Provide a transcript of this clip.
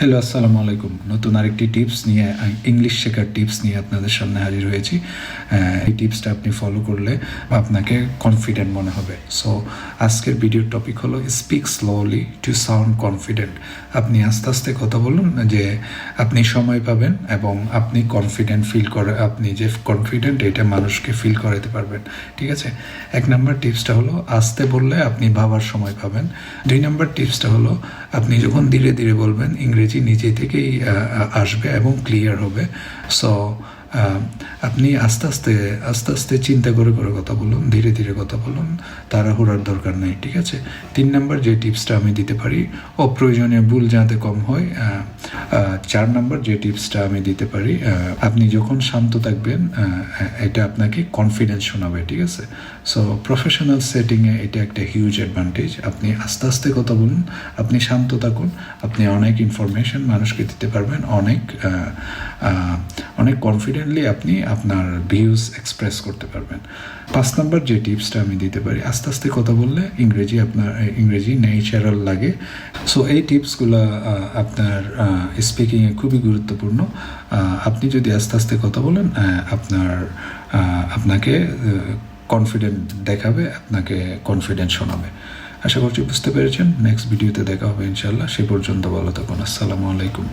Hello, আসসালামু আলাইকুম। নতুন আরেকটি টিপস নিয়ে ইংলিশ শেখার টিপস নিয়ে আপনাদের সামনে হাজির হয়েছি। এই টিপসটা আপনি ফলো করলে আপনাকে কনফিডেন্ট মনে হবে। সো আজকের ভিডিওর টপিক হলো speak slowly to sound confident. আপনি আস্তে আস্তে কথা বলুন যে আপনি সময় পাবেন এবং আপনি কনফিডেন্ট ফিল করে, আপনি যে কনফিডেন্ট এটা মানুষকে ফিল করাতে পারবেন। ঠিক আছে, 1 নম্বর টিপসটা হলো আস্তে বললে আপনি ভাবার সময় পাবেন। 2 নম্বর টিপসটা হলো আপনি যখন ধীরে ধীরে বলবেন ইংরেজি নিজে থেকেই আসবে এবং ক্লিয়ার হবে। সো আপনি আস্তে আস্তে চিন্তা করে করে কথা বলুন, ধীরে ধীরে কথা বলুন, তাড়াহুড়ার দরকার নেই। ঠিক আছে, 3 নম্বর যে টিপসটা আমি দিতে পারি, অপ্রয়োজনীয় ভুল যাতে কম হয়। 4 নম্বর যে টিপসটা আমি দিতে পারি, আপনি যখন শান্ত থাকবেন এটা আপনাকে কনফিডেন্স শোনাবে। ঠিক আছে, সো প্রফেশনাল সেটিংয়ে এটা একটা হিউজ অ্যাডভান্টেজ। আপনি আস্তে আস্তে কথা বলুন, আপনি শান্ত থাকুন, আপনি অনেক ইনফরমেশন মানুষকে দিতে পারবেন, অনেক কনফিডেন্টলি আপনি আপনার ভিউজ এক্সপ্রেস করতে পারবেন। 5 নম্বর যে টিপসটা আমি দিতে পারি, আস্তে আস্তে কথা বললে ইংরেজি ন্যাচারাল লাগে। সো এই টিপসগুলো আপনার স্পিকিংয়ে খুবই গুরুত্বপূর্ণ। আপনি যদি আস্তে আস্তে কথা বলেন আপনাকে কনফিডেন্ট দেখাবে, আপনাকে কনফিডেন্ট শোনাবে। আশা করছি বুঝতে পেরেছেন। নেক্সট ভিডিওতে দেখা হবে ইনশাল্লাহ। সে পর্যন্ত ভালো থাকুন। আসসালামু আলাইকুম।